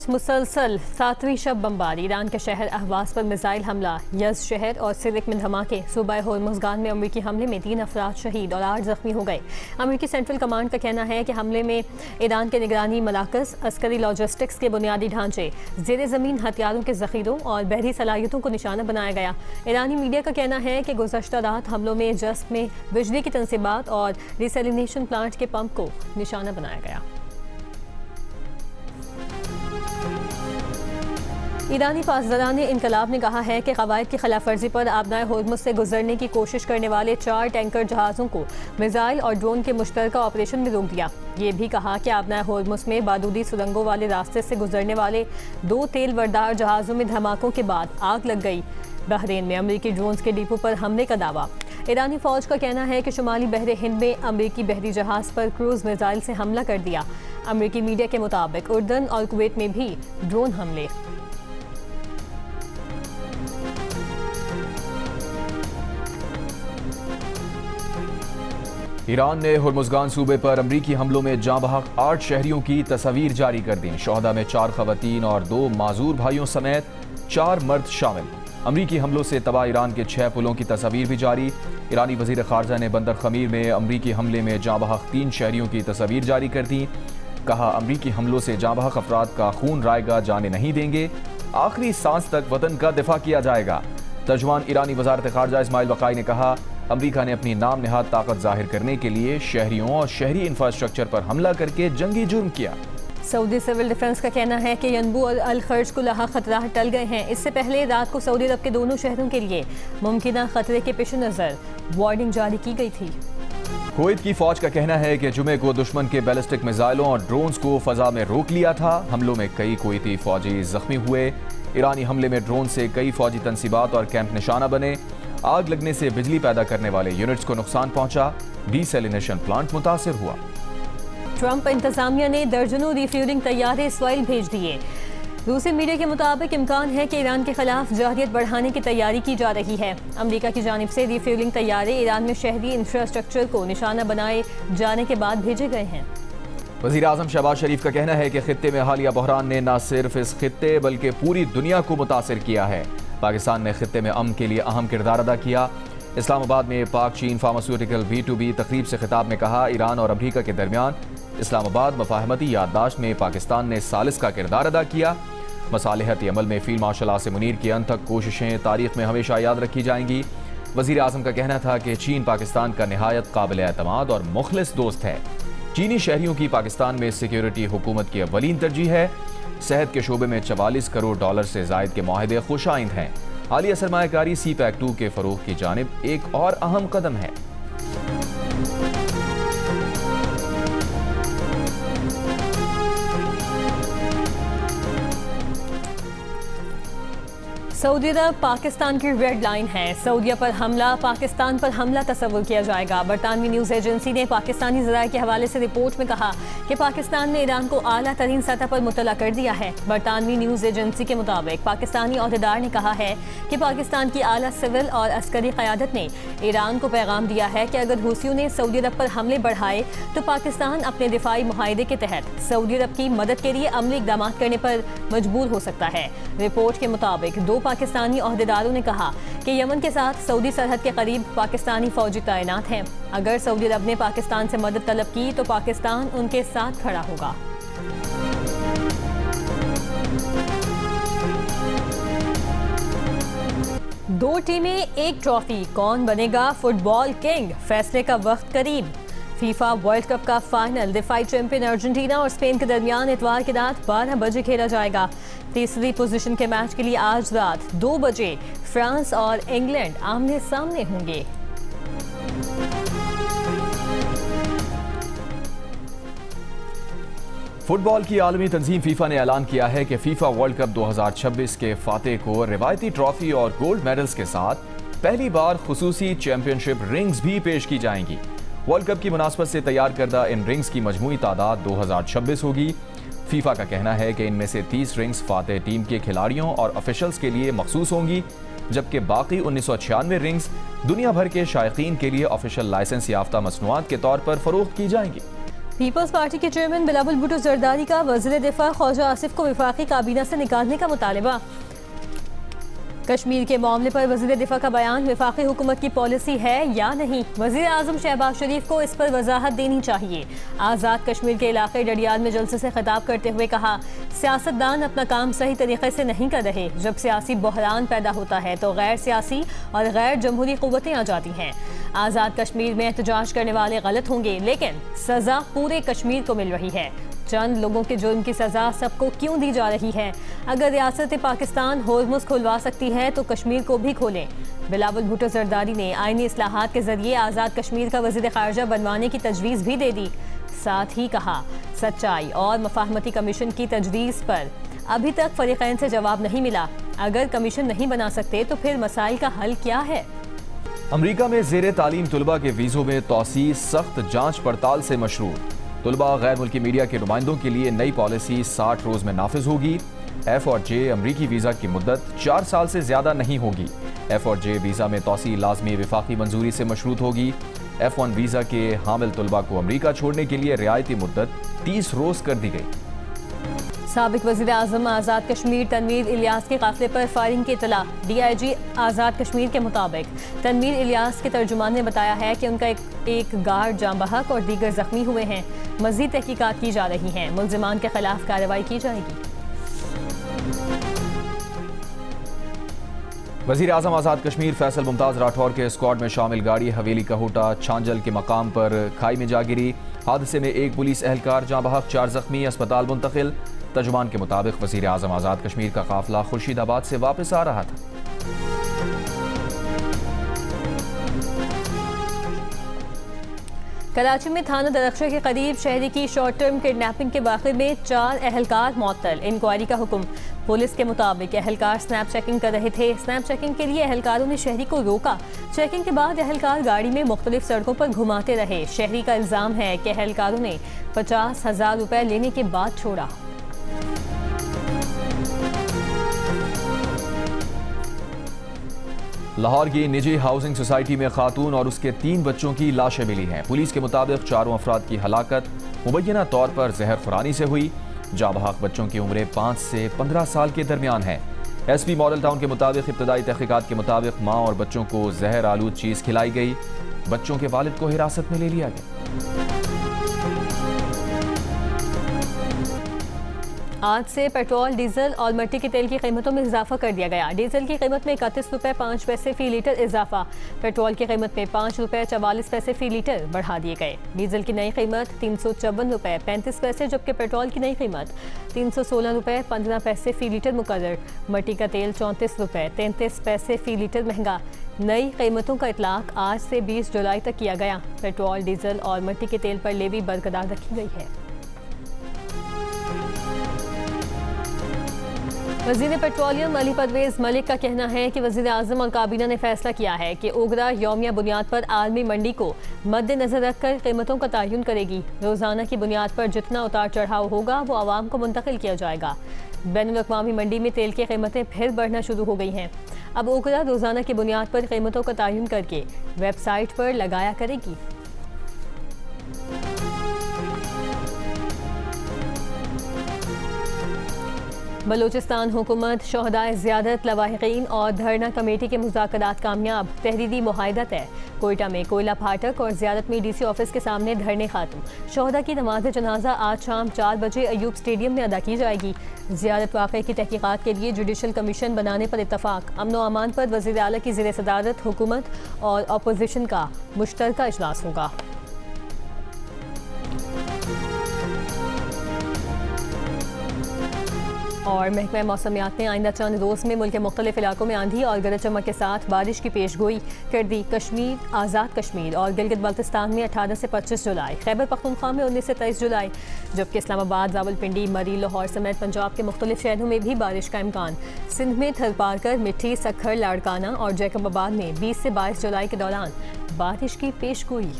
मुसलसल सातवीं शब बमबारी। ईरान के शहर अहवाज पर मिसाइल हमला, यज़ शहर और सिरिक में धमाके। सूबा होर्मुज़गान में अमरीकी हमले में 3 अफराद शहीद और 8 जख्मी हो गए। अमरीकी सेंट्रल कमांड का कहना है कि हमले में ईरान के निगरानी मराकज़, अस्करी लॉजिस्टिक्स के बुनियादी ढांचे, ज़ेर ज़मीन हथियारों के ज़ख़ीरों और बहरी सलाहियतों को निशाना बनाया गया। ईरानी मीडिया का कहना है कि गुज़श्ता रात हमलों में जस्म में बिजली की तनसीबात और रिसैलिनेशन प्लांट के पंप को निशाना बनाया गया। ईरानी पासदाराने इनकलाब ने कहा है कि कवायद की खिलाफ वर्जी पर आबनाए होर्मुज़ से गुजरने की कोशिश करने वाले 4 टैंकर जहाज़ों को मिसाइल और ड्रोन के मुश्तरका ऑपरेशन में रोक दिया। ये भी कहा कि आबनाए होर्मुज़ में बारूदी सुरंगों वाले रास्ते से गुजरने वाले 2 तेल बरदार जहाज़ों में धमाकों के बाद आग लग गई। बहरीन में अमरीकी ड्रोन्स के डिपो पर हमले का दावा। ईरानी फौज का कहना है कि शुमाली बहरे हिंद में अमरीकी बहरी जहाज़ पर क्रूज मिसाइल से हमला कर दिया। अमरीकी मीडिया के मुताबिक उर्दन और कुवैत में भी ड्रोन हमले। ईरान ने होर्मुज़गान सूबे पर अमरीकी हमलों में जाँ बहक 8 शहरियों की तस्वीर जारी कर दी। शोहदा में 4 खवातीन और 2 माजूर भाइयों समेत 4 मर्द शामिल। अमरीकी हमलों से तबाह ईरान के 6 पुलों की तस्वीर भी जारी। ईरानी वज़ीर ख़ारजा ने बंदर खमीर में अमरीकी हमले में जाँ बहक 3 शहरियों की तस्वीर जारी कर दी। कहा, अमरीकी हमलों से जाँ बहक अफराद का खून रायगा जाने नहीं देंगे, आखिरी सांस तक वतन का दिफा किया जाएगा। तर्जुमान ईरानी वज़ारत ख़ारजा इस्माइल वक़ाई ने कहा, अमरीका ने अपनी नाम नहाद ताकत जाहिर करने के लिए शहरियों और शहरी इंफ्रास्ट्रक्चर पर हमला करके जंगी जुर्म किया। सऊदी सिविल डिफेंस का कहना है कि यनबू और अल खर्ज को लहा खतरा टल गए हैं। इससे पहले रात को सऊदी अरब के दोनों शहरों के लिए मुमकिन खतरे के पेश नज़र वार्निंग जारी की गई थी। कुवैत की फौज का कहना है कि जुमे को दुश्मन के बैलिस्टिक मिसाइलों और ड्रोन्स को फजा में रोक लिया था। हमलों में कई कुवैती फौजी जख्मी हुए। ईरानी हमले में ड्रोन से कई फौजी तनसीबात और कैंप निशाना बने। आग लगने से बिजली पैदा करने वाले यूनिट्स को नुकसान पहुंचा। डिसैलिनेशन प्लांट मुतासिर हुआ। ट्रंप इंतजामिया ने दर्जनों रिफ्यूलिंग तैयारे इसराइल भेज दिए। रूसी मीडिया के मुताबिक इम्कान है कि ईरान के खिलाफ जारियत बढ़ाने की तैयारी की जा रही है। अमरीका की जानिब से रिफ्यूलिंग तैयारे ईरान में शहरी इंफ्रास्ट्रक्चर को निशाना बनाए जाने के बाद भेजे गए हैं। वज़ीर आज़म शहबाज शरीफ का कहना है कि खित्ते में हालिया बहरान ने न सिर्फ इस खित्ते बल्कि पूरी दुनिया को मुतासिर किया है। पाकिस्तान ने खित्ते में अमन के लिए अहम किरदार अदा किया। इस्लामाबाद में पाक चीन फार्मास्यूटिकल B2B तकरीब से खिताब में कहा, ईरान और अमरीका के दरमियान इस्लामाबाद मफाहमती याददाश्त में पाकिस्तान ने सालिस का किरदार अदा किया। मसालिहती अमल में फील्ड मार्शल आसिम मुनीर की अनथक कोशिशें तारीख में हमेशा याद रखी जाएंगी। वज़ीर आज़म का कहना था कि चीन पाकिस्तान का निहायत काबिल एतमाद और मुखलिस दोस्त है। चीनी शहरियों की पाकिस्तान में सिक्योरिटी हुकूमत की अव्वलीन तरजीह है। सेहत के शोबे में $44 करोड़ से जायद के मुआहदे खुशाइंद हैं। हालिया सरमायाकारी CPEC 2 के फरोग की जानिब एक और अहम कदम है। सऊदी अरब पाकिस्तान की रेड लाइन है। सऊदीया पर हमला पाकिस्तान पर हमला तस्वुर किया जाएगा। बरतानवी न्यूज़ एजेंसी ने पाकिस्तानी ज़राए के हवाले से रिपोर्ट में कहा कि पाकिस्तान ने ईरान को आला तरीन सतह पर मुतला कर दिया है। बरतानवी न्यूज़ एजेंसी के मुताबिक पाकिस्तानी अहदेदार ने कहा है कि पाकिस्तान की आला सिविल और अस्करी क़यादत ने ईरान को पैगाम दिया है कि अगर हुसियों ने सऊदी अरब पर हमले बढ़ाए तो पाकिस्तान अपने दिफाई मुआहदे के तहत सऊदी अरब की मदद के लिए अमली इक़दाम करने पर मजबूर हो सकता है। रिपोर्ट के मुताबिक 2 पाकिस्तानी अहदेदारों ने कहा कि यमन के साथ सऊदी सरहद के करीब पाकिस्तानी फौजी तैनात हैं। अगर सऊदी अरब ने पाकिस्तान से मदद तलब की तो पाकिस्तान उनके साथ खड़ा होगा। दो टीमें, एक ट्रॉफी, कौन बनेगा फुटबॉल किंग? फैसले का वक्त करीब। फीफा वर्ल्ड कप का फाइनल दिफाई चैंपियन अर्जेंटीना और स्पेन के दरमियान इतवार की रात 12 बजे खेला जाएगा। तीसरी पोजीशन के मैच के लिए आज रात 2 बजे फ्रांस और इंग्लैंड आमने सामने होंगे। फुटबॉल की आलमी तंजीम फीफा ने ऐलान किया है कि फीफा वर्ल्ड कप 2026 के फातेह को रिवायती ट्रॉफी और गोल्ड मेडल्स के साथ पहली बार खुसूसी चैंपियनशिप रिंग्स भी पेश की जाएंगी। वर्ल्ड कप की मुनासबत से तैयार करदा इन रिंग्स की मजमूई तादाद 2026 होगी। फीफा का कहना है कि इनमें से 30 रिंग्स फातेह टीम के खिलाड़ियों और ऑफिशियल्स के लिए मखसूस होंगी, जबकि बाकी 1996 रिंग्स दुनिया भर के शायकीन के लिए ऑफिशियल लाइसेंस याफ्ता मसनूआत के तौर पर फरोख्त की जाएंगी। पीपल्स पार्टी के चेयरमैन बिलावल भुट्टो जरदारी का वज़ीर दिफा ख्वाजा आसिफ को वफाकी काबीना से निकालने का मुतालबा। कश्मीर के मामले पर वज़ीर दिफा का बयान वफाकी हुकूमत की पॉलिसी है या नहीं, वज़ीर आज़म शहबाज शरीफ को इस पर वजाहत देनी चाहिए। आज़ाद कश्मीर के इलाके डडियाल में जलसे से खिताब करते हुए कहा, सियासतदान अपना काम सही तरीके से नहीं कर रहे। जब सियासी बहरान पैदा होता है तो गैर सियासी और गैर जमहूरी क़ुव्वतें आ जाती हैं। आज़ाद कश्मीर में एहतजाज करने वाले गलत होंगे, लेकिन सज़ा पूरे कश्मीर को मिल रही है। चंद लोगों के जुर्म की सज़ा सबको क्यों दी जा रही है? अगर रियासत पाकिस्तान होर्मुज़ खुलवा सकती है तो कश्मीर को भी खोलें। बिलावल भुट्टो जरदारी ने आईनी इस्लाहात के जरिए आज़ाद कश्मीर का वज़ीर ख़ारजा बनवाने की तजवीज़ भी दे दी। साथ ही कहा, सच्चाई और मफाहमती कमीशन की तजवीज़ पर अभी तक फ़रीक़ैन से जवाब नहीं मिला। अगर कमीशन नहीं बना सकते तो फिर मसाइल का हल क्या है? अमरीका में ज़ेरे तालीम तुलबा के वीज़ों में तौसीह सख्त जांच पड़ताल से मशरूत। तुलबा गैर मुल्की मीडिया के नुमाइंदों के लिए नई पॉलिसी 60 रोज़ में नाफिज होगी। F और J अमरीकी वीज़ा की मुद्दत 4 साल से ज़्यादा नहीं होगी। F और J वीज़ा में तौसीह लाजमी वफाकी मंजूरी से मशरूत होगी। F1 वीज़ा के हामिल तुलबा को अमरीका छोड़ने के लिए रियायती मुद्दत 30 रोज़ कर दी गई। साबिक वज़ीर आज़म आज़ाद कश्मीर तनवीर इलियास के काफ़िले पर फायरिंग की इत्तला। DIG आज़ाद कश्मीर के मुताबिक तनवीर इलियास के तर्जुमान ने बताया है कि उनका एक गार्ड जाँ बहक और दीगर जख्मी हुए हैं। मज़ीद तहकीकात की जा रही हैं। मुल्ज़िमान के खिलाफ कार्रवाई की जाएगी। वज़ीर आज़म आज़ाद कश्मीर फैसल मुमताज़ राठौर के स्क्वाड में शामिल गाड़ी हवेली कहूटा छांजल के मकाम पर खाई में जा गिरी। हादसे में एक पुलिस एहलकार जाँ बहक, 4 जख्मी, अस्पताल मुंतकिल। तर्जुमान के मुताबिक वज़ीर आज़म आज़ाद कश्मीर का काफिला खुर्शीदाबाद से वापस आ रहा था। कराची में थाना दरख्शा के करीब शहरी की शॉर्ट टर्म किडनैपिंग के वाक़े में 4 एहलकार मुअत्तल। इंक्वायरी का हुक्म। पुलिस के मुताबिक एहलकार स्नैप चेकिंग कर रहे थे। स्नैप चेकिंग के लिए एहलकारों ने शहरी को रोका। चेकिंग के बाद एहलकार गाड़ी में मुख्तलिफ सड़कों पर घुमाते रहे। शहरी का इल्ज़ाम है कि एहलकारों ने 50,000 रुपये लेने के बाद छोड़ा। लाहौर की निजी हाउसिंग सोसाइटी में खातून और उसके 3 बच्चों की लाशें मिली हैं। पुलिस के मुताबिक चारों अफराद की हलाकत मुबैना तौर पर जहर खुरानी से हुई। जाँ बहक बच्चों की उम्रें 5 से 15 साल के दरमियान है। SP मॉडल टाउन के मुताबिक इब्तदाई तहकीकात के मुताबिक माँ और बच्चों को जहर आलूद चीज़ खिलाई गई। बच्चों के वालिद को हिरासत में ले लिया गया। आज से पेट्रोल, डीजल और मिट्टी के तेल की कीमतों में इजाफा कर दिया गया। डीजल की कीमत में 31 रुपये 5 पैसे फी लीटर इजाफा। पेट्रोल की कीमत में 5 रुपये 44 पैसे फी लीटर बढ़ा दिए गए। डीजल की नई कीमत 354 रुपये 35 पैसे, जबकि पेट्रोल की नई कीमत 316 रुपये 15 पैसे फी लीटर मुकर्रर। मिट्टी का तेल 34 रुपये 33 पैसे फी लीटर महंगा। नई कीमतों का इतलाक आज से 20 जुलाई तक किया गया। पेट्रोल, डीजल और मिट्टी के तेल पर लेवी बरकरार रखी गई है। वज़ीर पेट्रोलियम अली परवेज मलिक का कहना है कि वज़ीर आज़म और काबीना ने फैसला किया है कि ओगरा यौमिया बुनियाद पर आलमी मंडी को मद्देनजर रखकर कीमतों का तयन करेगी। रोज़ाना की बुनियाद पर जितना उतार चढ़ाव होगा वो आवाम को मुंतकिल किया जाएगा। बैनुल-अक़वामी मंडी में तेल की कीमतें फिर बढ़ना शुरू हो गई हैं। अब ओगरा रोज़ाना की बुनियाद पर कीमतों का तयन करके वेबसाइट पर लगाया करेगी। बलूचिस्तान हुकूमत शोहदाए ज़ियादत, लवाहिकीन और धरना कमेटी के मुज़ाकरात कामयाब। तहरीरी मुआहिदा तय। कोयटा में कोयला फाटक और ज़ियादत में DC ऑफिस के सामने धरने खात्म। शोहदा की नमाज जनाजा आज शाम 4 बजे अयूब स्टेडियम में अदा की जाएगी। ज़ियादत वाक़े की तहकीकात के लिए जुडिशल कमीशन बनाने पर इत्तफाक। अमन व अमान पर वज़ीर आला की ज़ेर सदारत हुकूमत और अपोजिशन का मुश्तरका इजलास होगा। और महकमा मौसमियात ने आइंदा चंद रोज़ में मुल्क के मुख्तलिफ इलाकों में आंधी और गरज चमक के साथ बारिश की पेशगोई कर दी। कश्मीर, आज़ाद कश्मीर और गिलगित बल्तिस्तान में 18 से 25 जुलाई, खैबर पख्तूनख्वा में 19 से 23 जुलाई, जबकि इस्लामाबाद, रावलपिंडी, मरी, लाहौर समेत पंजाब के मुख्तलिफ शहरों में भी बारिश का इम्कान। सिंध में थरपारकर, मिट्टी, सखर, लाड़काना और जैकबाबाद में 20 से 22 जुलाई के दौरान बारिश की पेशगोई।